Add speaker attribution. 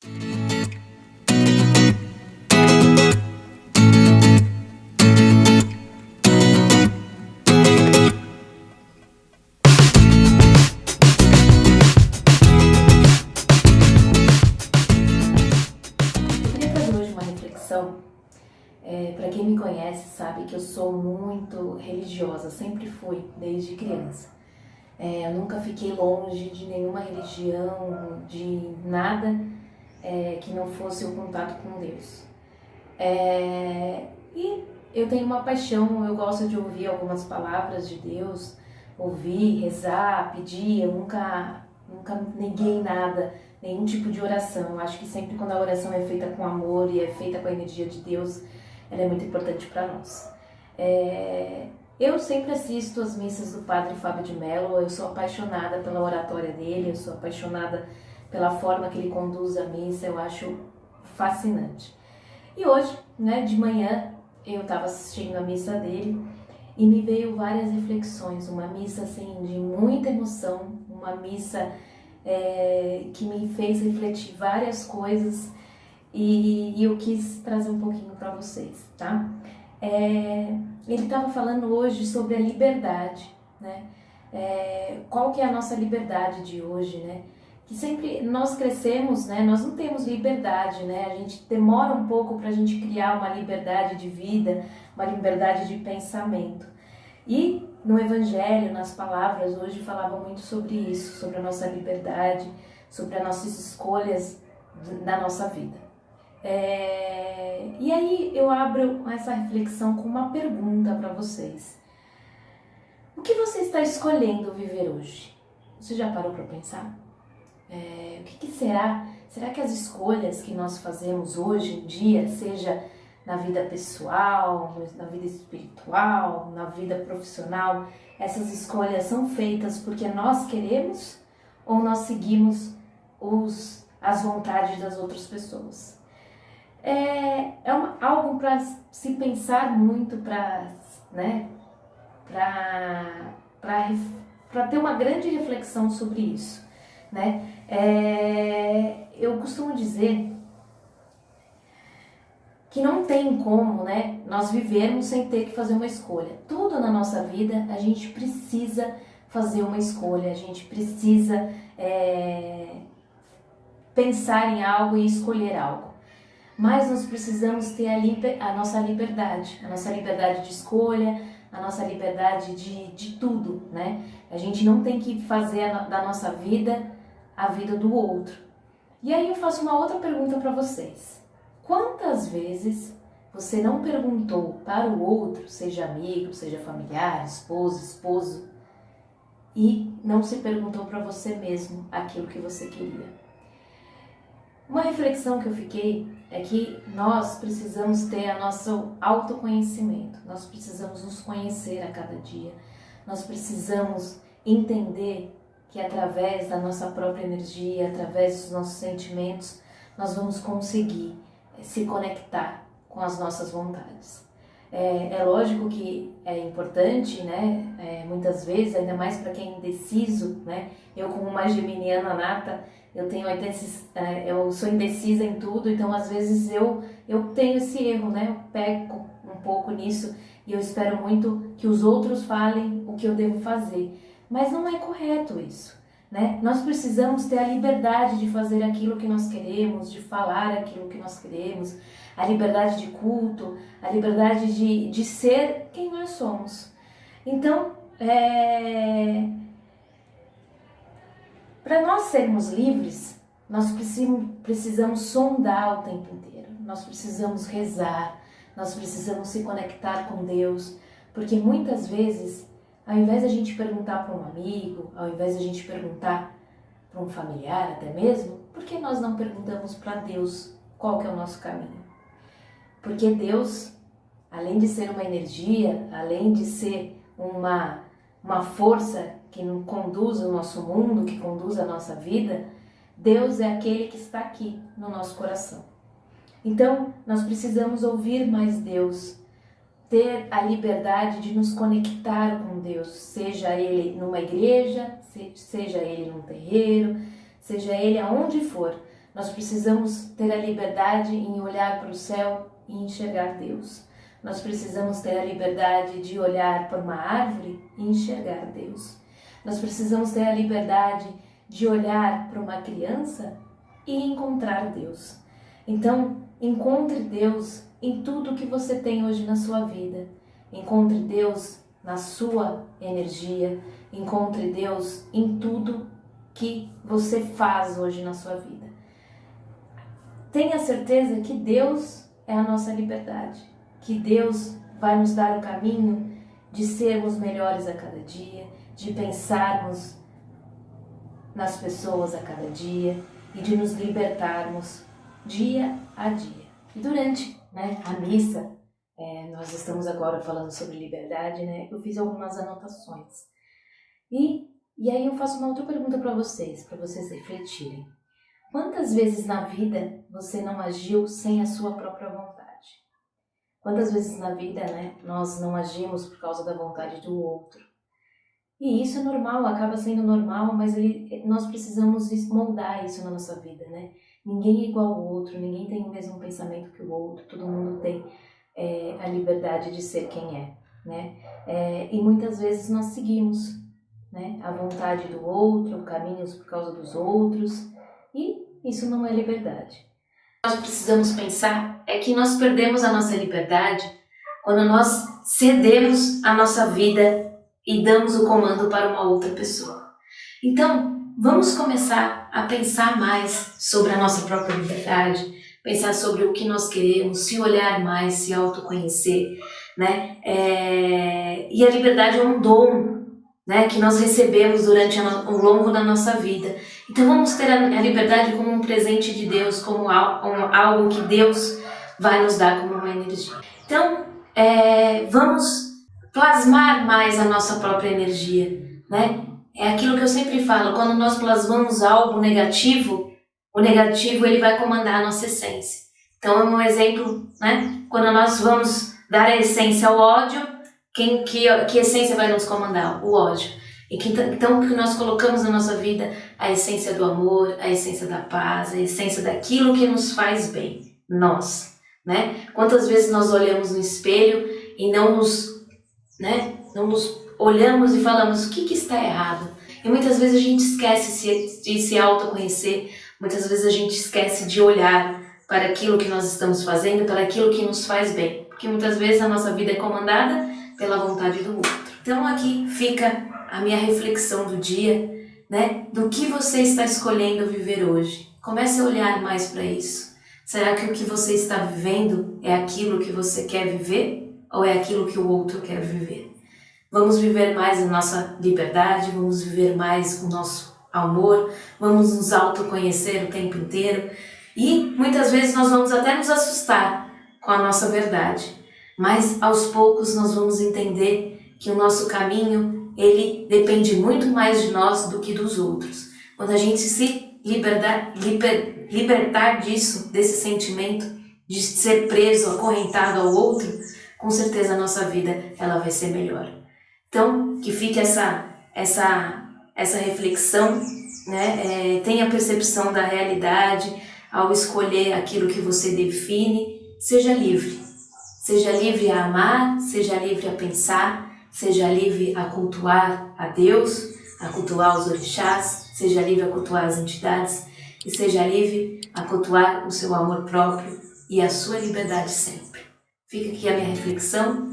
Speaker 1: Eu queria fazer hoje uma reflexão. Para quem me conhece sabe que eu sou muito religiosa, sempre fui, desde criança. Eu nunca fiquei longe de nenhuma religião, de nada que não fosse o contato com Deus. E eu tenho uma paixão, eu gosto de ouvir algumas palavras de Deus, ouvir, rezar, pedir. Eu nunca neguei nada, nenhum tipo de oração. Eu acho que sempre quando a oração é feita com amor e é feita com a energia de Deus, ela é muito importante para nós. Eu sempre assisto as missas do Padre Fábio de Mello. Eu sou apaixonada pela oratória dele, eu sou apaixonada pela forma que ele conduz a missa, eu acho fascinante. E hoje, de manhã, eu estava assistindo a missa dele e me veio várias reflexões, uma missa assim de muita emoção, uma missa que me fez refletir várias coisas e eu quis trazer um pouquinho para vocês, tá? Ele estava falando hoje sobre a liberdade, né? Qual que é a nossa liberdade de hoje, né? Que sempre nós crescemos, né? Nós não temos liberdade, né? A gente demora um pouco para a gente criar uma liberdade de vida, uma liberdade de pensamento. E no Evangelho, nas palavras, hoje falava muito sobre isso, sobre a nossa liberdade, sobre as nossas escolhas da nossa vida. E aí eu abro essa reflexão com uma pergunta para vocês. O que você está escolhendo viver hoje? Você já parou para pensar? O que será? Será que as escolhas que nós fazemos hoje em dia, seja na vida pessoal, na vida espiritual, na vida profissional, essas escolhas são feitas porque nós queremos ou nós seguimos as vontades das outras pessoas? Algo para se pensar muito, para ter uma grande reflexão sobre isso, né? Eu costumo dizer que não tem como, nós vivermos sem ter que fazer uma escolha. Tudo na nossa vida a gente precisa fazer uma escolha, a gente precisa pensar em algo e escolher algo. Mas nós precisamos ter a nossa liberdade de escolha, a nossa liberdade de tudo, né? A gente não tem que fazer da nossa vida a vida do outro. E aí eu faço uma outra pergunta para vocês. Quantas vezes você não perguntou para o outro, seja amigo, seja familiar, esposo, e não se perguntou para você mesmo aquilo que você queria? Uma reflexão que eu fiquei é que nós precisamos ter o nosso autoconhecimento, nós precisamos nos conhecer a cada dia, nós precisamos entender que através da nossa própria energia, através dos nossos sentimentos, nós vamos conseguir se conectar com as nossas vontades. É lógico que é importante, muitas vezes, ainda mais para quem é indeciso, eu como uma geminiana nata, eu sou indecisa em tudo, então às vezes eu tenho esse erro, eu peco um pouco nisso e eu espero muito que os outros falem o que eu devo fazer, mas não é correto isso, Nós precisamos ter a liberdade de fazer aquilo que nós queremos, de falar aquilo que nós queremos, a liberdade de culto, a liberdade de ser quem nós somos. Então, para nós sermos livres, nós precisamos sondar o tempo inteiro, nós precisamos rezar, nós precisamos se conectar com Deus, porque muitas vezes, ao invés de a gente perguntar para um amigo, ao invés de a gente perguntar para um familiar até mesmo, por que nós não perguntamos para Deus qual que é o nosso caminho? Porque Deus, além de ser uma energia, além de ser uma força que conduz o nosso mundo, que conduz a nossa vida, Deus é aquele que está aqui no nosso coração. Então, nós precisamos ouvir mais Deus, ter a liberdade de nos conectar com Deus, seja Ele numa igreja, seja Ele num terreiro, seja Ele aonde for. Nós precisamos ter a liberdade em olhar para o céu e enxergar Deus. Nós precisamos ter a liberdade de olhar para uma árvore e enxergar Deus. Nós precisamos ter a liberdade de olhar para uma criança e encontrar Deus. Então, encontre Deus em tudo que você tem hoje na sua vida. Encontre Deus na sua energia. Encontre Deus em tudo que você faz hoje na sua vida. Tenha certeza que Deus é a nossa liberdade, que Deus vai nos dar o caminho de sermos melhores a cada dia, de pensarmos nas pessoas a cada dia e de nos libertarmos dia a dia. E durante a missa, nós estamos agora falando sobre liberdade, eu fiz algumas anotações. E aí eu faço uma outra pergunta para vocês refletirem. Quantas vezes na vida você não agiu sem a sua própria vontade? Quantas vezes na vida, nós não agimos por causa da vontade do outro? E isso é normal, acaba sendo normal, mas nós precisamos moldar isso na nossa vida, Ninguém é igual ao outro, ninguém tem o mesmo pensamento que o outro, todo mundo tem a liberdade de ser quem é, e muitas vezes nós seguimos, a vontade do outro, caminhos por causa dos outros, e isso não é liberdade. Nós precisamos pensar que nós perdemos a nossa liberdade quando nós cedemos a nossa vida e damos o comando para uma outra pessoa. Então, vamos começar a pensar mais sobre a nossa própria liberdade, pensar sobre o que nós queremos, se olhar mais, se autoconhecer, E a liberdade é um dom, que nós recebemos durante o longo da nossa vida. Então vamos ter a liberdade como um presente de Deus, como algo que Deus vai nos dar como uma energia. Então vamos plasmar mais a nossa própria energia, É aquilo que eu sempre falo, quando nós plasmamos algo negativo, o negativo ele vai comandar a nossa essência. Então é um exemplo, Quando nós vamos dar a essência ao ódio, que essência vai nos comandar? O ódio. Então, que nós colocamos na nossa vida a essência do amor, a essência da paz, a essência daquilo que nos faz bem, nós, Quantas vezes nós olhamos no espelho e não nos olhamos e falamos o que está errado? E muitas vezes a gente esquece de se autoconhecer, muitas vezes a gente esquece de olhar para aquilo que nós estamos fazendo, para aquilo que nos faz bem, porque muitas vezes a nossa vida é comandada pela vontade do outro. Então aqui fica a minha reflexão do dia, Do que você está escolhendo viver hoje. Comece a olhar mais para isso. Será que o que você está vivendo é aquilo que você quer viver ou é aquilo que o outro quer viver? Vamos viver mais a nossa liberdade, vamos viver mais o nosso amor, vamos nos autoconhecer o tempo inteiro e muitas vezes nós vamos até nos assustar com a nossa verdade, mas aos poucos nós vamos entender que o nosso caminho ele depende muito mais de nós do que dos outros. Quando a gente se libertar disso, desse sentimento de ser preso, acorrentado ao outro, com certeza a nossa vida ela vai ser melhor. Então, que fique essa reflexão, tenha a percepção da realidade ao escolher aquilo que você define, seja livre. Seja livre a amar, seja livre a pensar, seja livre a cultuar a Deus, a cultuar os orixás, seja livre a cultuar as entidades e seja livre a cultuar o seu amor próprio e a sua liberdade sempre. Fica aqui a minha reflexão.